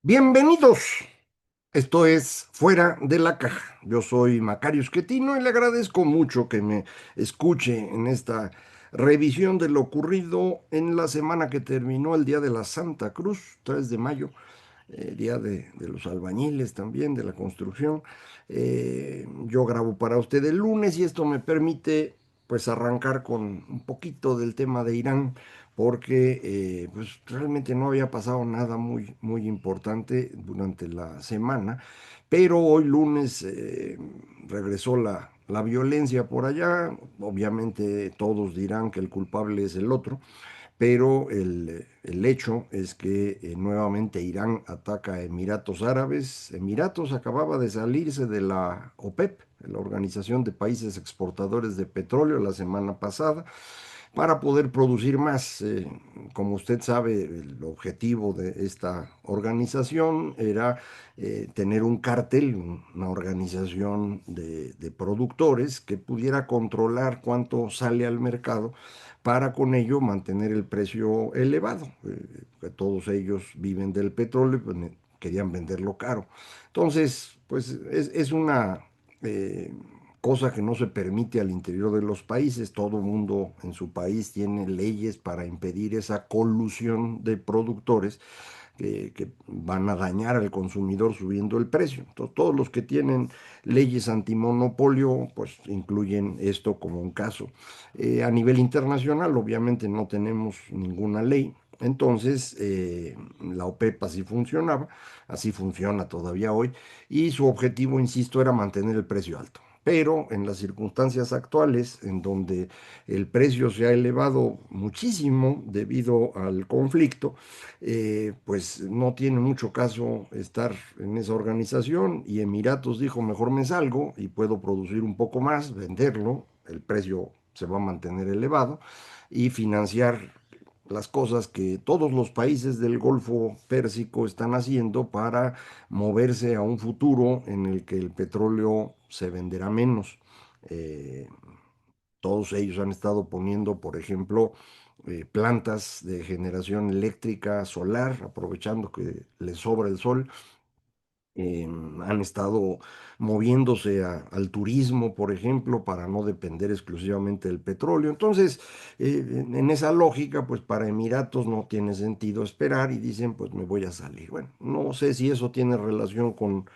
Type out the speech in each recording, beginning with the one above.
Bienvenidos. Esto es Fuera de la Caja. Yo soy Macario Esquetino y le agradezco mucho que me escuche en esta revisión de lo ocurrido en la semana que terminó el día de la Santa Cruz, 3 de mayo, día de los albañiles también, de la construcción. Yo grabo para usted el lunes y esto me permite pues arrancar con un poquito del tema de Irán porque pues realmente no había pasado nada muy importante durante la semana, pero hoy lunes regresó la violencia por allá. Obviamente todos dirán que el culpable es el otro, pero el hecho es que nuevamente Irán ataca a Emiratos Árabes. Emiratos acababa de salirse de la OPEP, la Organización de Países Exportadores de Petróleo, la semana pasada, para poder producir más. Como usted sabe, el objetivo de esta organización era tener un cártel, una organización de productores que pudiera controlar cuánto sale al mercado para con ello mantener el precio elevado. Que todos ellos viven del petróleo, pues querían venderlo caro. Entonces, pues es una eh, cosa que no se permite al interior de los países. Todo mundo en su país tiene leyes para impedir esa colusión de productores que van a dañar al consumidor subiendo el precio. Entonces, todos los que tienen leyes antimonopolio, pues incluyen esto como un caso. A nivel internacional, obviamente no tenemos ninguna ley. Entonces, la OPEP así funcionaba, así funciona todavía hoy, y su objetivo, insisto, era mantener el precio alto. Pero en las circunstancias actuales, en donde el precio se ha elevado muchísimo debido al conflicto, pues no tiene mucho caso estar en esa organización y Emiratos dijo, mejor me salgo y puedo producir un poco más, venderlo, el precio se va a mantener elevado y financiar las cosas que todos los países del Golfo Pérsico están haciendo para moverse a un futuro en el que el petróleo se venderá menos. Eh, Todos ellos han estado poniendo, por ejemplo, plantas de generación eléctrica solar, aprovechando que les sobra el sol. Han estado moviéndose al turismo, por ejemplo, para no depender exclusivamente del petróleo. Entonces, en esa lógica, pues para Emiratos no tiene sentido esperar y dicen, pues me voy a salir. Bueno, no sé si eso tiene relación con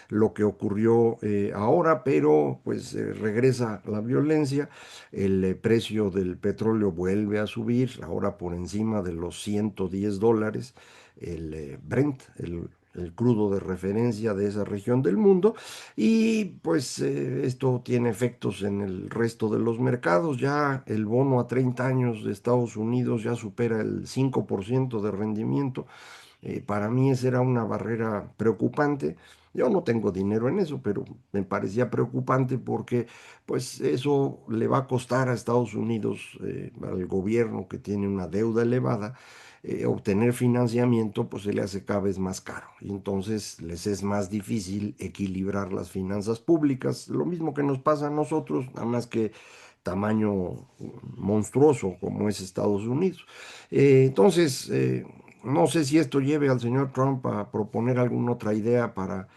lo que ocurrió ahora, pero pues regresa la violencia, el precio del petróleo vuelve a subir, ahora por encima de los $110, el Brent, el crudo de referencia de esa región del mundo, y pues esto tiene efectos en el resto de los mercados. Ya el bono a 30 años de Estados Unidos ya supera el 5% de rendimiento. Para mí esa era una barrera preocupante. Yo no tengo dinero en eso, pero me parecía preocupante porque pues eso le va a costar a Estados Unidos, al gobierno que tiene una deuda elevada, obtener financiamiento, pues se le hace cada vez más caro. Y entonces les es más difícil equilibrar las finanzas públicas. Lo mismo que nos pasa a nosotros, nada más que tamaño monstruoso como es Estados Unidos. Entonces, no sé si esto lleve al señor Trump a proponer alguna otra idea para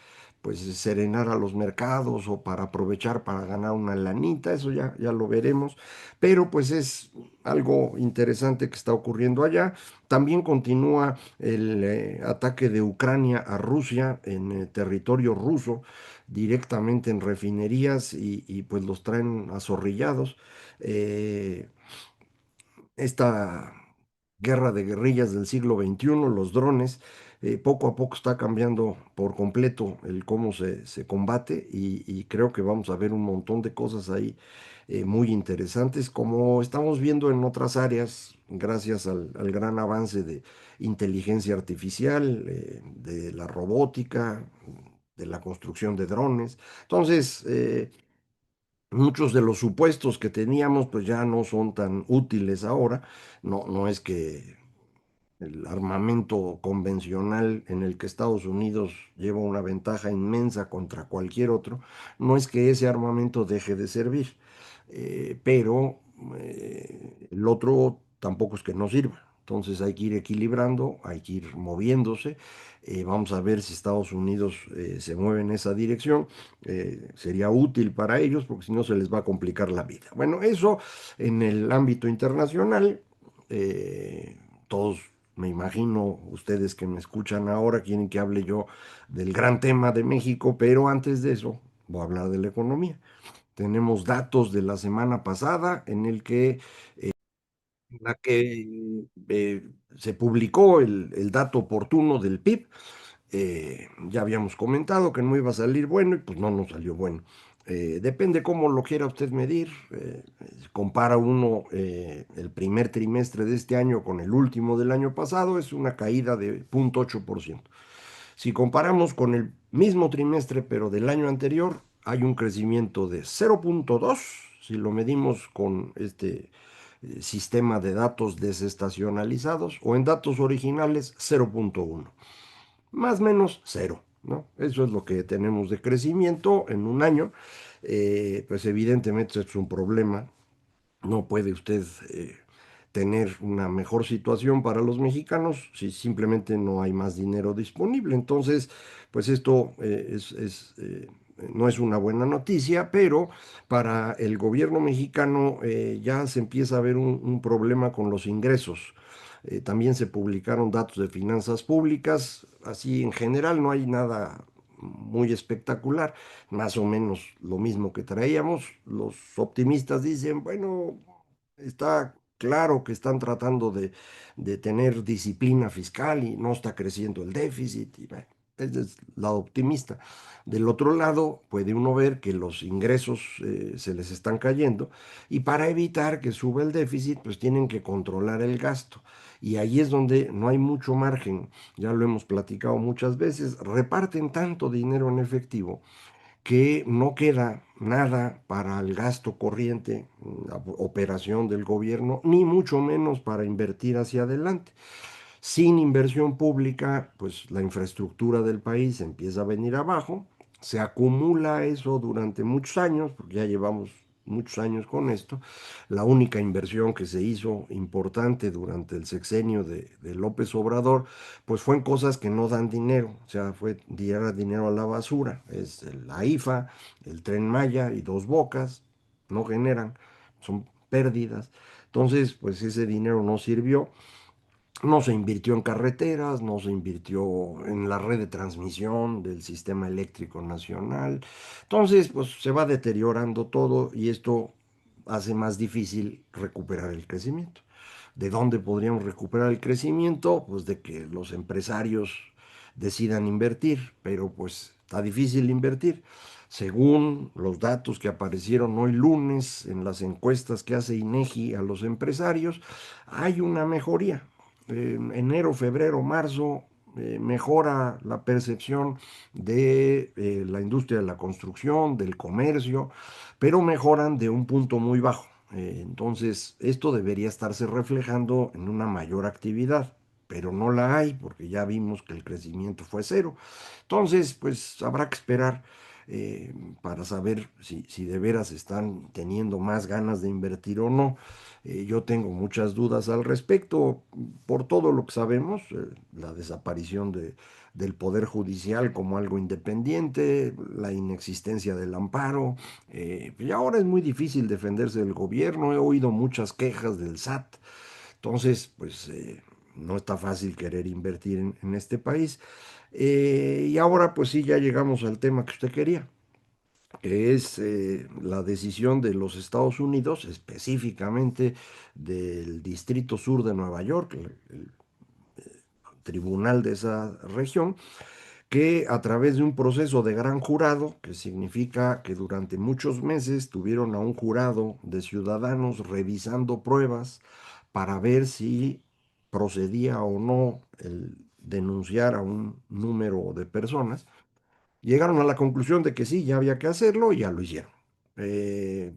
pues serenar a los mercados o para aprovechar para ganar una lanita, eso ya lo veremos, pero pues es algo interesante que está ocurriendo allá. También continúa el ataque de Ucrania a Rusia en territorio ruso, directamente en refinerías y, pues los traen azorrillados. Eh, Esta guerra de guerrillas del siglo XXI, los drones, poco a poco está cambiando por completo el cómo se combate y creo que vamos a ver un montón de cosas ahí muy interesantes, como estamos viendo en otras áreas, gracias al gran avance de inteligencia artificial, de la robótica, de la construcción de drones. Entonces, muchos de los supuestos que teníamos pues ya no son tan útiles ahora. No es que el armamento convencional en el que Estados Unidos lleva una ventaja inmensa contra cualquier otro, no es que ese armamento deje de servir, pero el otro tampoco es que no sirva. Entonces hay que ir equilibrando, hay que ir moviéndose. Vamos a ver si Estados Unidos se mueve en esa dirección. Sería útil para ellos porque si no se les va a complicar la vida. Bueno, eso en el ámbito internacional. Todos, me imagino, ustedes que me escuchan ahora quieren que hable yo del gran tema de México, pero antes de eso voy a hablar de la economía. Tenemos datos de la semana pasada en la que se publicó el dato oportuno del PIB. Ya habíamos comentado que no iba a salir bueno y pues no nos salió bueno. Depende cómo lo quiera usted medir. Compara uno el primer trimestre de este año con el último del año pasado, es una caída de 0,8%. Si comparamos con el mismo trimestre pero del año anterior, hay un crecimiento de 0,2 si lo medimos con este sistema de datos desestacionalizados o en datos originales 0,1. Más o menos cero, ¿no? Eso es lo que tenemos de crecimiento en un año. Pues evidentemente es un problema. No puede usted tener una mejor situación para los mexicanos si simplemente no hay más dinero disponible. Entonces, pues esto no es una buena noticia, pero para el gobierno mexicano ya se empieza a ver un problema con los ingresos. También se publicaron datos de finanzas públicas, así en general no hay nada muy espectacular, más o menos lo mismo que traíamos. Los optimistas dicen, bueno, está claro que están tratando de tener disciplina fiscal y no está creciendo el déficit. Y bueno, ese es el lado optimista. Del otro lado, puede uno ver que los ingresos se les están cayendo y para evitar que suba el déficit, pues tienen que controlar el gasto. Y ahí es donde no hay mucho margen, ya lo hemos platicado muchas veces, reparten tanto dinero en efectivo que no queda nada para el gasto corriente, la operación del gobierno, ni mucho menos para invertir hacia adelante. Sin inversión pública, pues la infraestructura del país empieza a venir abajo, se acumula eso durante muchos años, porque ya llevamos muchos años con esto. La única inversión que se hizo importante durante el sexenio de López Obrador, pues fue en cosas que no dan dinero, o sea, fue tirar dinero a la basura. Es la IFA, el Tren Maya y Dos Bocas, no generan, son pérdidas. Entonces, pues ese dinero no sirvió. No se invirtió en carreteras, no se invirtió en la red de transmisión del sistema eléctrico nacional. Entonces, pues se va deteriorando todo y esto hace más difícil recuperar el crecimiento. ¿De dónde podríamos recuperar el crecimiento? Pues de que los empresarios decidan invertir, pero pues está difícil invertir. Según los datos que aparecieron hoy lunes en las encuestas que hace INEGI a los empresarios, hay una mejoría. Enero, febrero, marzo, mejora la percepción de la industria de la construcción, del comercio, pero mejoran de un punto muy bajo. Entonces, esto debería estarse reflejando en una mayor actividad, pero no la hay porque ya vimos que el crecimiento fue cero. Entonces, pues habrá que esperar eh, para saber si de veras están teniendo más ganas de invertir o no. Yo tengo muchas dudas al respecto por todo lo que sabemos, la desaparición del Poder Judicial como algo independiente, la inexistencia del amparo. Y ahora es muy difícil defenderse del gobierno, he oído muchas quejas del SAT, entonces pues no está fácil querer invertir en este país. Y ahora pues sí, ya llegamos al tema que usted quería, que es la decisión de los Estados Unidos, específicamente del Distrito Sur de Nueva York, el tribunal de esa región, que a través de un proceso de gran jurado, que significa que durante muchos meses tuvieron a un jurado de ciudadanos revisando pruebas para ver si procedía o no el denunciar a un número de personas, llegaron a la conclusión de que sí, ya había que hacerlo y ya lo hicieron. Eh,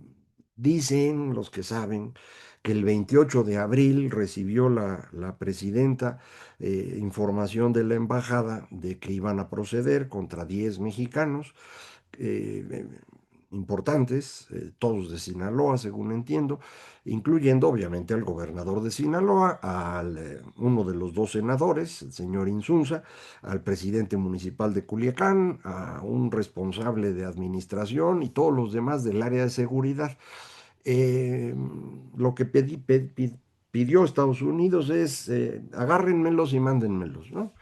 Dicen los que saben que el 28 de abril recibió la presidenta información de la embajada de que iban a proceder contra 10 mexicanos. importantes, todos de Sinaloa, según entiendo, incluyendo obviamente al gobernador de Sinaloa, al uno de los dos senadores, el señor Insunza, al presidente municipal de Culiacán, a un responsable de administración y todos los demás del área de seguridad. Eh, lo que pidió Estados Unidos es agárrenmelos y mándenmelos, ¿no?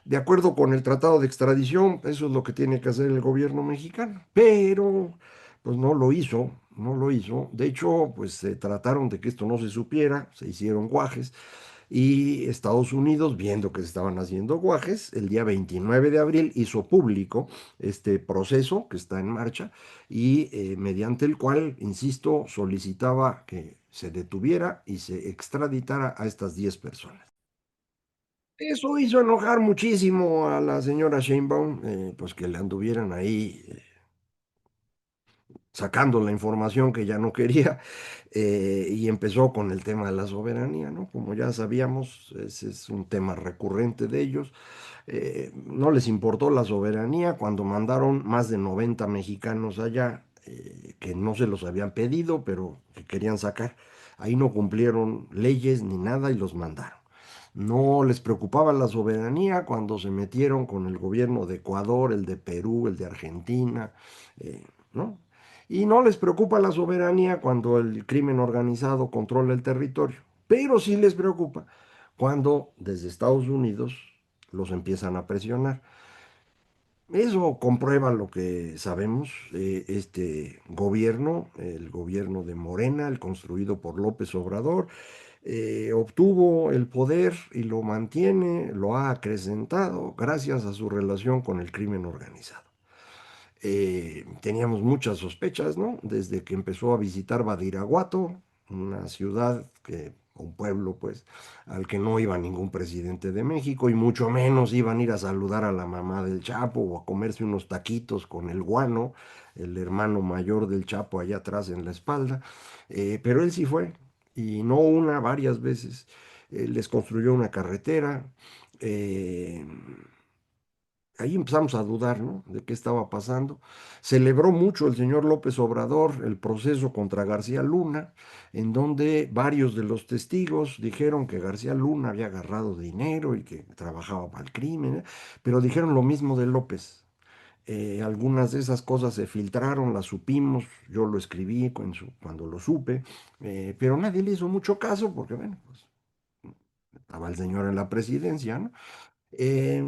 De acuerdo con el tratado de extradición, eso es lo que tiene que hacer el gobierno mexicano, pero pues no lo hizo, no lo hizo. De hecho, pues se trataron de que esto no se supiera, se hicieron guajes y Estados Unidos, viendo que se estaban haciendo guajes, el día 29 de abril hizo público este proceso que está en marcha y mediante el cual, insisto, solicitaba que se detuviera y se extraditara a estas 10 personas. Eso hizo enojar muchísimo a la señora Sheinbaum, pues que le anduvieran ahí sacando la información que ya no quería, y empezó con el tema de la soberanía, ¿no? Como ya sabíamos, ese es un tema recurrente de ellos. No les importó la soberanía cuando mandaron más de 90 mexicanos allá, que no se los habían pedido, pero que querían sacar. Ahí no cumplieron leyes ni nada y los mandaron. No les preocupaba la soberanía cuando se metieron con el gobierno de Ecuador, el de Perú, el de Argentina, ¿no? Y no les preocupa la soberanía cuando el crimen organizado controla el territorio, pero sí les preocupa cuando desde Estados Unidos los empiezan a presionar. Eso comprueba lo que sabemos. Este gobierno, el gobierno de Morena, el construido por López Obrador, obtuvo el poder y lo mantiene, lo ha acrecentado gracias a su relación con el crimen organizado. Teníamos muchas sospechas, ¿no? Desde que empezó a visitar Badiraguato, una ciudad que, un pueblo, pues, al que no iba ningún presidente de México, y mucho menos iban a ir a saludar a la mamá del Chapo o a comerse unos taquitos con el Guano, el hermano mayor del Chapo allá atrás en la espalda. Pero él sí fue, y no una, varias veces. Les construyó una carretera. eh, Ahí empezamos a dudar, ¿no? De qué estaba pasando. Celebró mucho el señor López Obrador el proceso contra García Luna, en donde varios de los testigos dijeron que García Luna había agarrado dinero y que trabajaba para el crimen, pero dijeron lo mismo de López. Algunas de esas cosas se filtraron, las supimos, yo lo escribí cuando lo supe, pero nadie le hizo mucho caso porque, bueno, pues estaba el señor en la presidencia, ¿no? Eh,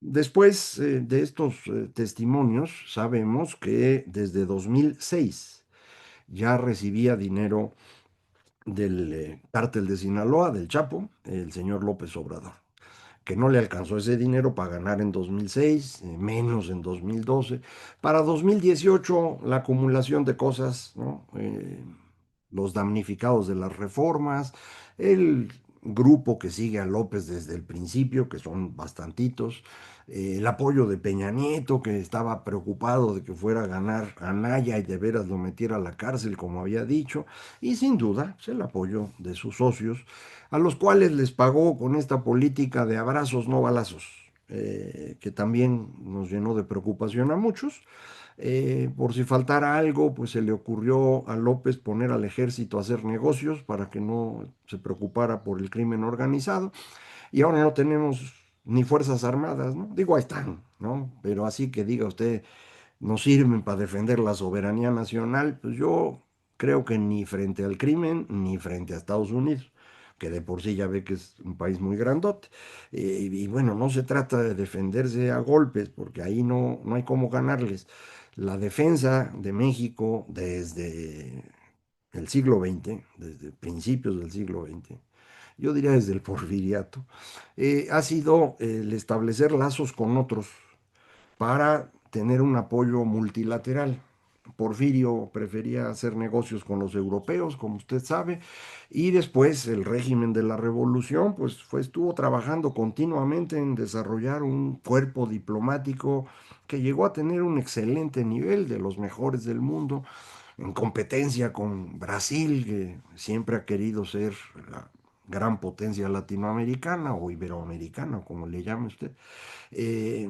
Después de estos testimonios, sabemos que desde 2006 ya recibía dinero del cártel de Sinaloa, del Chapo, el señor López Obrador, que no le alcanzó ese dinero para ganar en 2006, menos en 2012. Para 2018, la acumulación de cosas, ¿no? Los damnificados de las reformas, el grupo que sigue a López desde el principio, que son bastantitos, el apoyo de Peña Nieto, que estaba preocupado de que fuera a ganar Anaya y de veras lo metiera a la cárcel, como había dicho, y sin duda pues, el apoyo de sus socios, a los cuales les pagó con esta política de abrazos, no balazos, que también nos llenó de preocupación a muchos. Por si faltara algo, pues se le ocurrió a López poner al ejército a hacer negocios para que no se preocupara por el crimen organizado. Y ahora no tenemos ni fuerzas armadas, ¿no? Digo, ahí están, ¿no? Pero así que diga usted, no sirven para defender la soberanía nacional, pues yo creo que ni frente al crimen ni frente a Estados Unidos, que de por sí ya ve que es un país muy grandote. Y bueno, no se trata de defenderse a golpes, porque ahí no hay cómo ganarles. La defensa de México desde el siglo XX, desde principios del siglo XX, yo diría desde el Porfiriato, ha sido el establecer lazos con otros para tener un apoyo multilateral. Porfirio prefería hacer negocios con los europeos, como usted sabe, y después el régimen de la revolución, pues estuvo trabajando continuamente en desarrollar un cuerpo diplomático que llegó a tener un excelente nivel de los mejores del mundo, en competencia con Brasil, que siempre ha querido ser la gran potencia latinoamericana o iberoamericana, como le llame usted. Eh,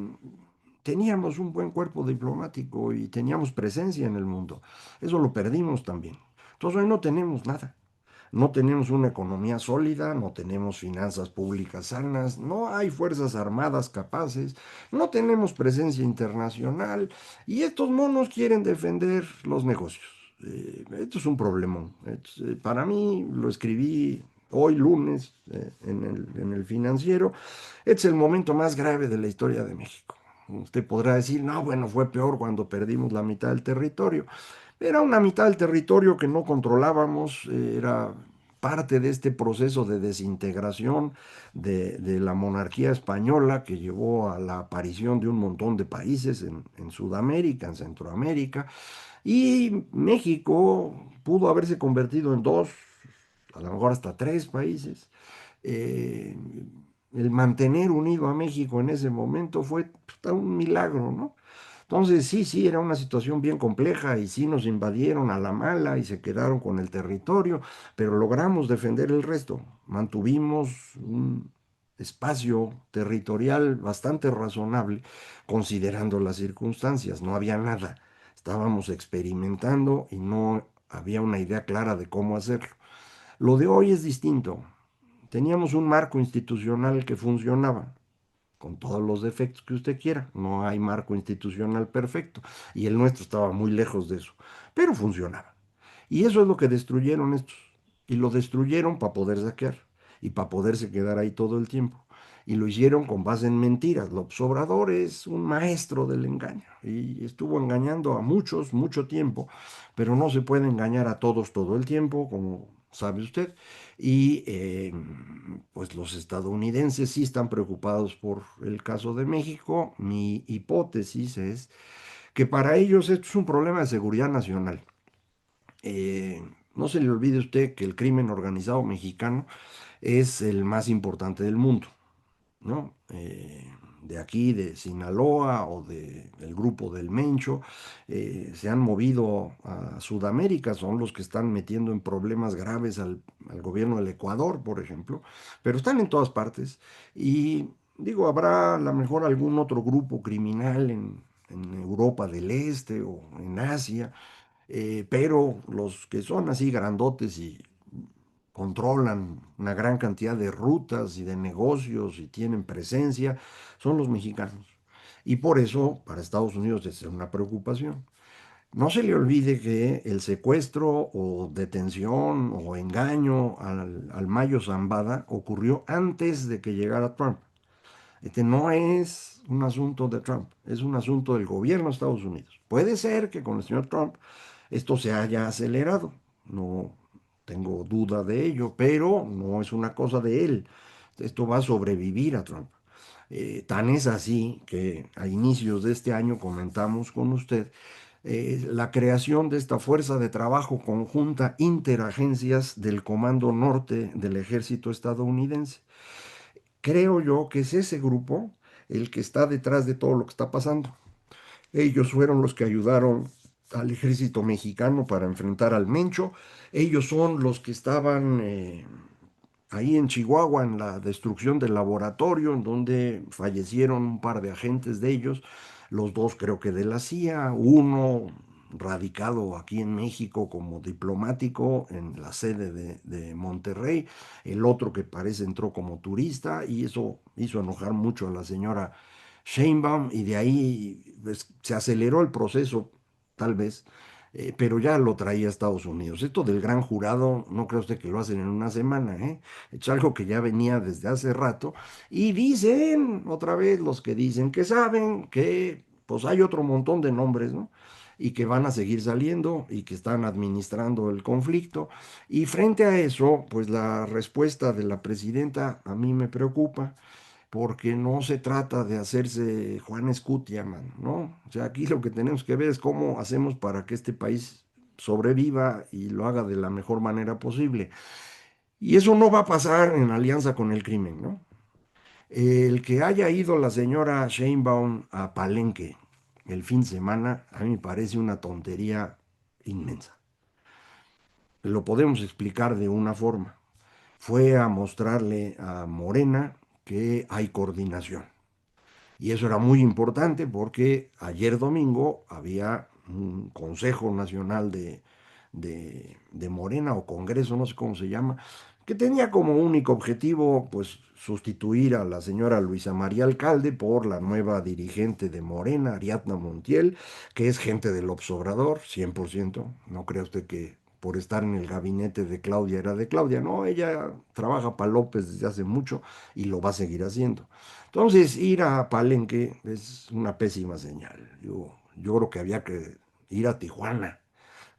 teníamos un buen cuerpo diplomático y teníamos presencia en el mundo. Eso lo perdimos también. Entonces hoy no tenemos nada. No tenemos una economía sólida, no tenemos finanzas públicas sanas, no hay fuerzas armadas capaces, no tenemos presencia internacional y estos monos quieren defender los negocios. Esto es un problemón. Para mí, lo escribí hoy lunes en el Financiero. Este es el momento más grave de la historia de México. Usted podrá decir, no, bueno, fue peor cuando perdimos la mitad del territorio. Era una mitad del territorio que no controlábamos, era parte de este proceso de desintegración de la monarquía española que llevó a la aparición de un montón de países en Sudamérica, en Centroamérica, y México pudo haberse convertido en dos, a lo mejor hasta tres países. Eh, el mantener unido a México en ese momento fue puta, un milagro, ¿no? Entonces, sí, sí, era una situación bien compleja y sí nos invadieron a la mala y se quedaron con el territorio, pero logramos defender el resto. Mantuvimos un espacio territorial bastante razonable considerando las circunstancias. No había nada. Estábamos experimentando y no había una idea clara de cómo hacerlo. Lo de hoy es distinto. Teníamos un marco institucional que funcionaba con todos los defectos que usted quiera. No hay marco institucional perfecto y el nuestro estaba muy lejos de eso, pero funcionaba. Y eso es lo que destruyeron estos. Y lo destruyeron para poder saquear y para poderse quedar ahí todo el tiempo. Y lo hicieron con base en mentiras. López Obrador es un maestro del engaño y estuvo engañando a muchos mucho tiempo, pero no se puede engañar a todos todo el tiempo, como sabe usted. Y pues los estadounidenses sí están preocupados por el caso de México. Mi hipótesis es que para ellos esto es un problema de seguridad nacional. No se le olvide a usted que el crimen organizado mexicano es el más importante del mundo, ¿no? De aquí, de Sinaloa o del grupo del Mencho, se han movido a Sudamérica, son los que están metiendo en problemas graves al gobierno del Ecuador, por ejemplo, pero están en todas partes. Y digo, habrá a lo mejor algún otro grupo criminal en Europa del Este o en Asia, pero los que son así grandotes y controlan una gran cantidad de rutas y de negocios y tienen presencia, son los mexicanos. Y por eso para Estados Unidos es una preocupación. No se le olvide que el secuestro o detención o engaño al Mayo Zambada ocurrió antes de que llegara Trump. Este no es un asunto de Trump, es un asunto del gobierno de Estados Unidos. Puede ser que con el señor Trump esto se haya acelerado, no tengo duda de ello, pero no es una cosa de él. Esto va a sobrevivir a Trump. Tan es así que a inicios de este año comentamos con usted la creación de esta fuerza de trabajo conjunta interagencias del Comando Norte del Ejército estadounidense. Creo yo que es ese grupo el que está detrás de todo lo que está pasando. Ellos fueron los que ayudaron al ejército mexicano para enfrentar al Mencho. Ellos son los que estaban ahí en Chihuahua en la destrucción del laboratorio, en donde fallecieron un par de agentes de ellos, los dos creo que de la CIA, uno radicado aquí en México como diplomático en la sede de Monterrey, el otro que parece entró como turista y eso hizo enojar mucho a la señora Sheinbaum y de ahí pues, se aceleró el proceso, tal vez, pero ya lo traía a Estados Unidos. Esto del gran jurado, no cree usted que lo hacen en una semana, ¿eh? Es algo que ya venía desde hace rato. Y dicen, otra vez, los que dicen que saben que pues hay otro montón de nombres, ¿no? Y que van a seguir saliendo y que están administrando el conflicto. Y frente a eso, pues la respuesta de la presidenta a mí me preocupa porque no se trata de hacerse Juan Escutia, mano, ¿no? O sea, aquí lo que tenemos que ver es cómo hacemos para que este país sobreviva y lo haga de la mejor manera posible. Y eso no va a pasar en alianza con el crimen, ¿no? El que haya ido la señora Sheinbaum a Palenque el fin de semana, a mí me parece una tontería inmensa. Lo podemos explicar de una forma. Fue a mostrarle a Morena que hay coordinación Y eso era muy importante porque ayer domingo había un Consejo Nacional de Morena o Congreso, no sé cómo se llama, que tenía como único objetivo pues sustituir a la señora Luisa María Alcalde por la nueva dirigente de Morena, Ariadna Montiel, que es gente del Obrador, 100%. No crea usted que por estar en el gabinete de Claudia era de Claudia, no, ella trabaja para López desde hace mucho y lo va a seguir haciendo. Entonces, ir a Palenque es una pésima señal. Yo creo que había que ir a Tijuana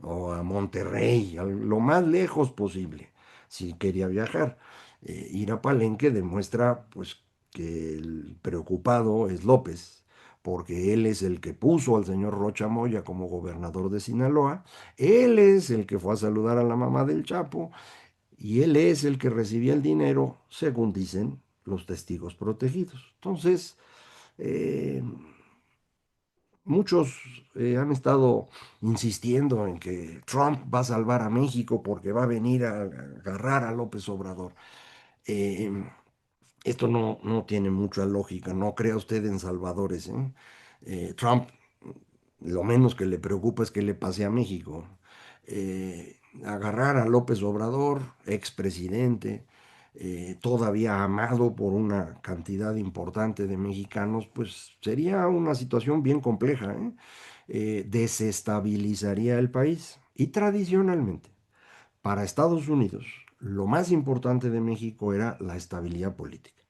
o a Monterrey, a lo más lejos posible, si quería viajar. Ir a Palenque demuestra, pues, que el preocupado es López, porque él es el que puso al señor Rocha Moya como gobernador de Sinaloa, él es el que fue a saludar a la mamá del Chapo, y él es el que recibía el dinero, según dicen los testigos protegidos. Entonces, eh, muchos han estado insistiendo en que Trump va a salvar a México porque va a venir a agarrar a López Obrador. Eh, Esto no tiene mucha lógica, no crea usted en salvadores, ¿eh? Trump, lo menos que le preocupa es que le pase a México. Agarrar a López Obrador, expresidente, todavía amado por una cantidad importante de mexicanos, pues sería una situación bien compleja, ¿eh? Desestabilizaría el país. Y tradicionalmente, para Estados Unidos, lo más importante de México era la estabilidad política,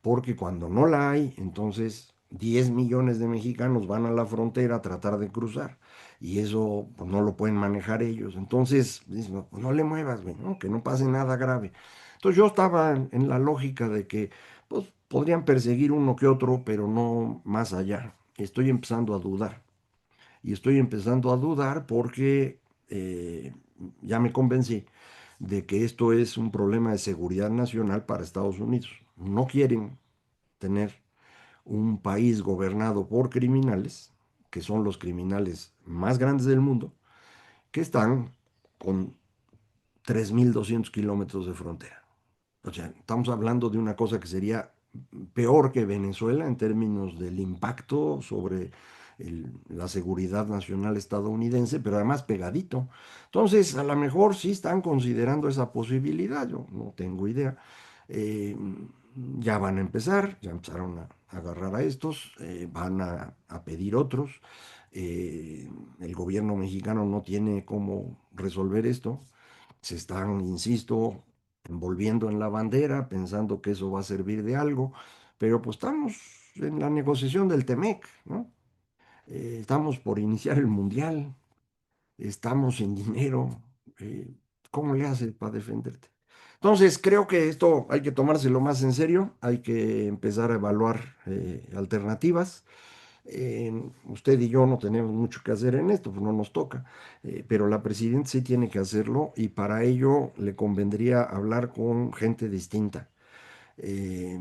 porque cuando no la hay, entonces 10 millones de mexicanos van a la frontera a tratar de cruzar y eso pues, no lo pueden manejar ellos. Entonces, dicen, "No, pues, no le muevas, güey, ¿no? Que no pase nada grave". Entonces yo estaba en la lógica de que pues, podrían perseguir uno que otro, pero no más allá. Estoy empezando a dudar. Y estoy empezando a dudar porque ya me convencí de que esto es un problema de seguridad nacional para Estados Unidos. No quieren tener un país gobernado por criminales, que son los criminales más grandes del mundo, que están con 3.200 kilómetros de frontera. O sea, estamos hablando de una cosa que sería peor que Venezuela en términos del impacto sobre la seguridad nacional estadounidense, pero además pegadito. Entonces, a lo mejor sí están considerando esa posibilidad, yo no tengo idea. Eh, ya van a empezar, ya empezaron a agarrar a estos, van a pedir otros. El gobierno mexicano no tiene cómo resolver esto. Se están, insisto, envolviendo en la bandera, pensando que eso va a servir de algo, pero pues estamos en la negociación del Temec, ¿no? Estamos por iniciar el Mundial, estamos sin dinero, eh, ¿cómo le haces para defenderte? Entonces, creo que esto hay que tomárselo más en serio, hay que empezar a evaluar alternativas. Usted y yo no tenemos mucho que hacer en esto, pues no nos toca, pero la presidenta sí tiene que hacerlo y para ello le convendría hablar con gente distinta. Eh,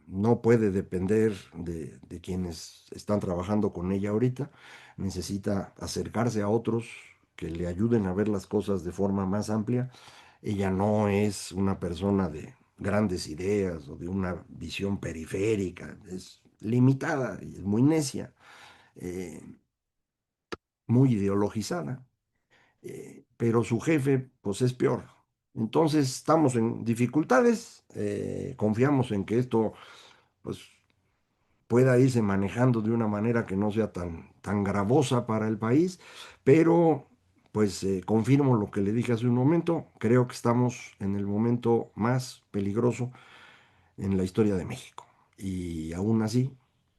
no puede depender de quienes están trabajando con ella ahorita, necesita acercarse a otros que le ayuden a ver las cosas de forma más amplia. Ella no es una persona de grandes ideas o de una visión periférica, es limitada y es muy necia, eh, muy ideologizada, pero su jefe pues es peor. Entonces estamos en dificultades, confiamos en que esto pues pueda irse manejando de una manera que no sea tan gravosa para el país, pero pues confirmo lo que le dije hace un momento, creo que estamos en el momento más peligroso en la historia de México. Y aún así,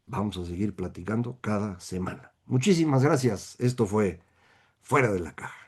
vamos a seguir platicando cada semana. Muchísimas gracias. Esto fue Fuera de la Caja.